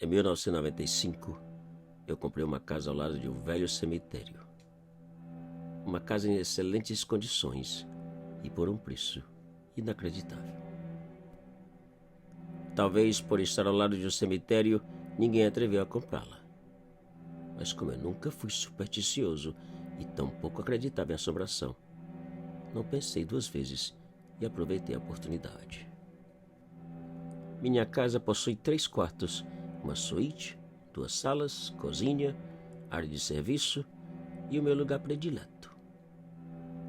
Em 1995, eu comprei uma casa ao lado de um velho cemitério. Uma casa em excelentes condições e por um preço inacreditável. Talvez por estar ao lado de um cemitério, ninguém atreveu a comprá-la. Mas como eu nunca fui supersticioso e tampouco acreditava em assombração, não pensei duas vezes e aproveitei a oportunidade. Minha casa possui 3 quartos, uma suíte, 2 salas, cozinha, área de serviço e o meu lugar predileto.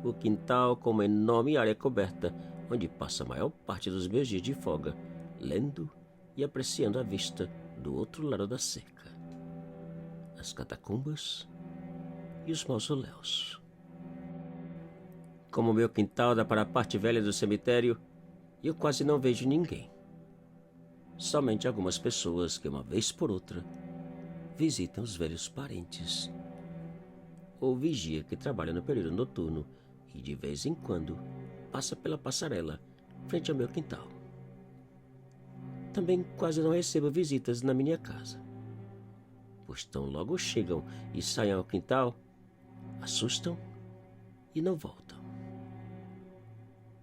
O quintal com uma enorme área coberta, onde passo a maior parte dos meus dias de folga, lendo e apreciando a vista do outro lado da cerca. As catacumbas e os mausoléus. Como meu quintal dá para a parte velha do cemitério, eu quase não vejo ninguém. Somente algumas pessoas que, uma vez por outra, visitam os velhos parentes. Ou vigia que trabalha no período noturno e, de vez em quando, passa pela passarela frente ao meu quintal. Também quase não recebo visitas na minha casa, pois tão logo chegam e saem ao quintal, assustam e não voltam.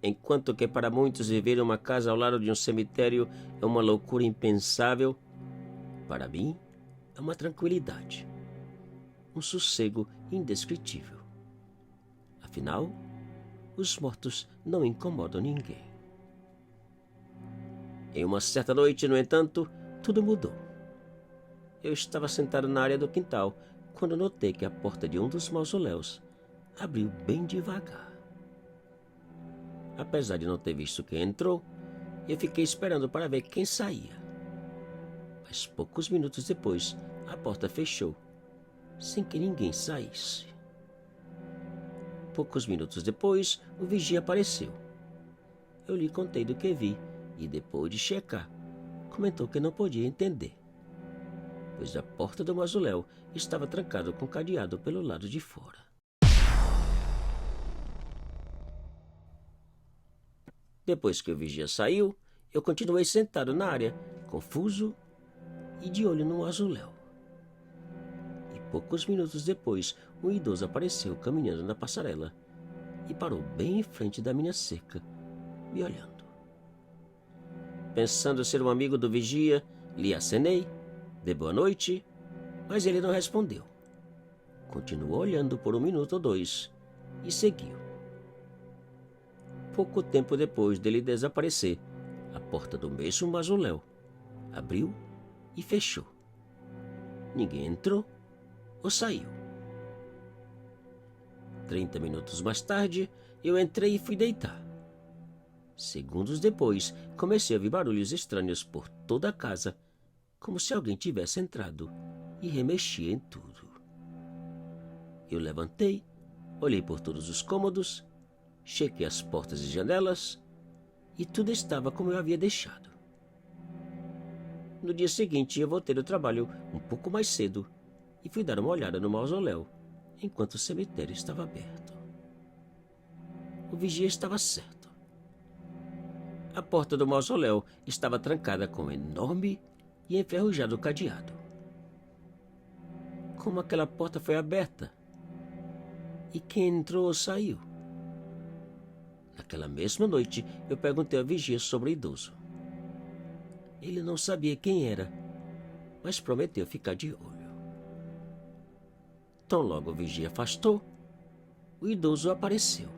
Enquanto que para muitos viver uma casa ao lado de um cemitério é uma loucura impensável, para mim é uma tranquilidade, um sossego indescritível. Afinal, os mortos não incomodam ninguém. Em uma certa noite, no entanto, tudo mudou. Eu estava sentado na área do quintal quando notei que a porta de um dos mausoléus abriu bem devagar. Apesar de não ter visto quem entrou, eu fiquei esperando para ver quem saía. Mas poucos minutos depois, a porta fechou, sem que ninguém saísse. Poucos minutos depois, o vigia apareceu. Eu lhe contei do que vi e, depois de checar, comentou que não podia entender, pois a porta do mausoléu estava trancada com cadeado pelo lado de fora. Depois que o vigia saiu, eu continuei sentado na área, confuso e de olho no mausoléu. E poucos minutos depois, um idoso apareceu caminhando na passarela e parou bem em frente da minha cerca, me olhando. Pensando ser um amigo do vigia, lhe acenei, dei boa noite, mas ele não respondeu. Continuou olhando por 1 minuto ou 2 e seguiu. Pouco tempo depois dele desaparecer, a porta do mesmo mausoléu abriu e fechou. Ninguém entrou ou saiu. 30 minutos mais tarde, eu entrei e fui deitar. Segundos depois, comecei a ouvir barulhos estranhos por toda a casa, como se alguém tivesse entrado e remexia em tudo. Eu levantei, olhei por todos os cômodos, chequei as portas e janelas e tudo estava como eu havia deixado. No dia seguinte, eu voltei do trabalho um pouco mais cedo e fui dar uma olhada no mausoléu enquanto o cemitério estava aberto. O vigia estava certo. A porta do mausoléu estava trancada com um enorme e enferrujado cadeado. Como aquela porta foi aberta? E quem entrou ou saiu? Naquela mesma noite, eu perguntei ao vigia sobre o idoso. Ele não sabia quem era, mas prometeu ficar de olho. Tão logo o vigia afastou, o idoso apareceu.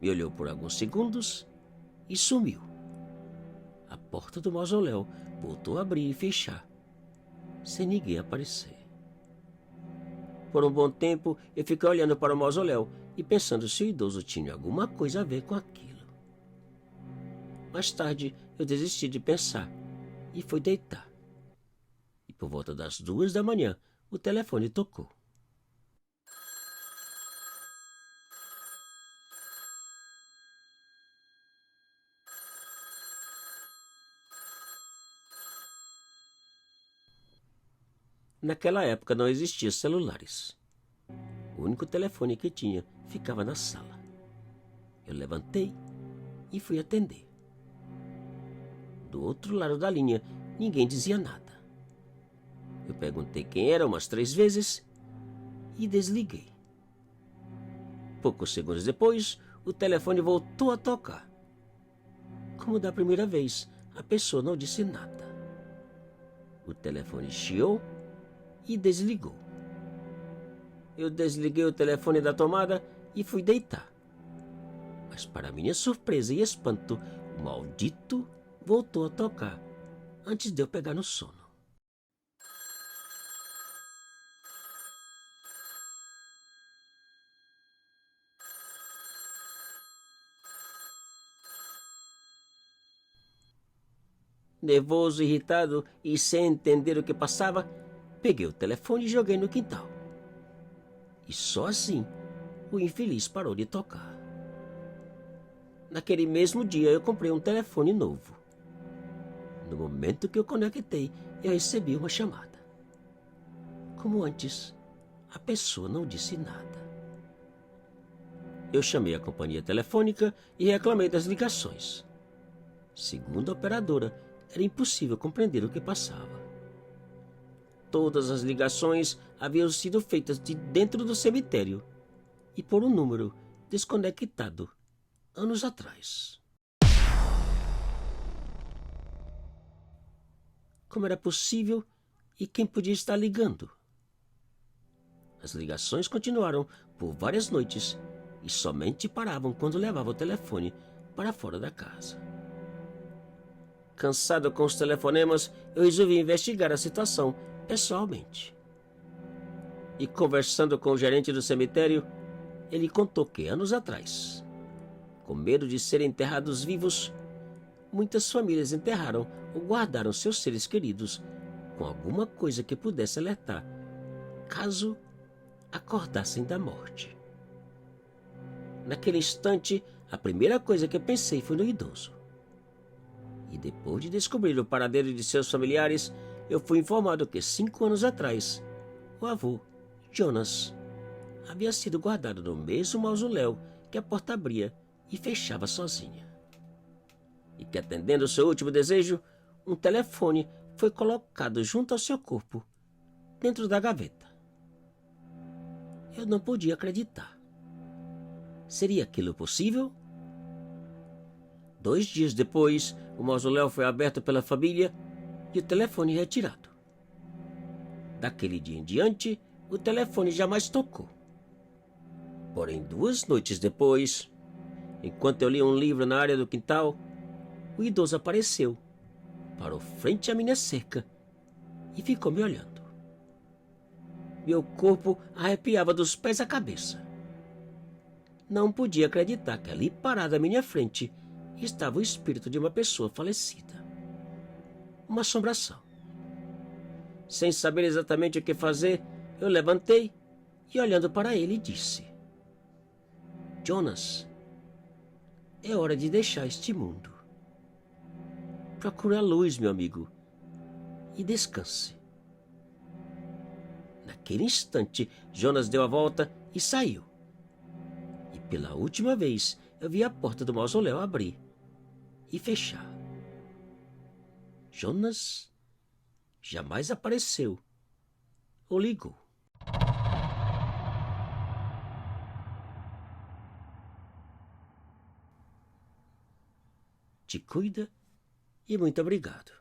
Me olhou por alguns segundos e sumiu. A porta do mausoléu voltou a abrir e fechar, sem ninguém aparecer. Por um bom tempo, eu fiquei olhando para o mausoléu e pensando se o idoso tinha alguma coisa a ver com aquilo. Mais tarde, eu desisti de pensar e fui deitar. E por volta das 2 da manhã, o telefone tocou. Naquela época não existiam celulares. O único telefone que tinha ficava na sala. Eu levantei e fui atender. Do outro lado da linha, ninguém dizia nada. Eu perguntei quem era umas 3 vezes e desliguei. Poucos segundos depois, o telefone voltou a tocar. Como da primeira vez, a pessoa não disse nada. O telefone chiou e desligou. Eu desliguei o telefone da tomada e fui deitar. Mas, para minha surpresa e espanto, o maldito voltou a tocar antes de eu pegar no sono. Nervoso, irritado e sem entender o que passava, peguei o telefone e joguei no quintal. E só assim o infeliz parou de tocar. Naquele mesmo dia eu comprei um telefone novo. No momento que eu conectei, eu recebi uma chamada. Como antes, a pessoa não disse nada. Eu chamei a companhia telefônica e reclamei das ligações. Segundo a operadora, era impossível compreender o que passava. Todas as ligações haviam sido feitas de dentro do cemitério e por um número desconectado anos atrás. Como era possível e quem podia estar ligando? As ligações continuaram por várias noites e somente paravam quando levava o telefone para fora da casa. Cansado com os telefonemas, eu resolvi investigar a situação pessoalmente. E conversando com o gerente do cemitério, ele contou que anos atrás, com medo de serem enterrados vivos, muitas famílias enterraram ou guardaram seus seres queridos com alguma coisa que pudesse alertar, caso acordassem da morte. Naquele instante, a primeira coisa que eu pensei foi no idoso. E depois de descobrir o paradeiro de seus familiares, eu fui informado que 5 anos atrás, o avô, Jonas, havia sido guardado no mesmo mausoléu que a porta abria e fechava sozinha. E que, atendendo seu último desejo, um telefone foi colocado junto ao seu corpo, dentro da gaveta. Eu não podia acreditar. Seria aquilo possível? 2 dias depois, o mausoléu foi aberto pela família e o telefone retirado. Daquele dia em diante, o telefone jamais tocou. Porém, 2 noites depois, enquanto eu lia um livro na área do quintal, o idoso apareceu, parou frente à minha cerca e ficou me olhando. Meu corpo arrepiava dos pés à cabeça. Não podia acreditar que ali parado à minha frente estava o espírito de uma pessoa falecida. Uma assombração. Sem saber exatamente o que fazer, eu levantei e, olhando para ele, disse: Jonas, é hora de deixar este mundo. Procure a luz, meu amigo, e descanse. Naquele instante, Jonas deu a volta e saiu. E pela última vez, eu vi a porta do mausoléu abrir e fechar. Jonas jamais apareceu ou ligou. Te cuida e muito obrigado.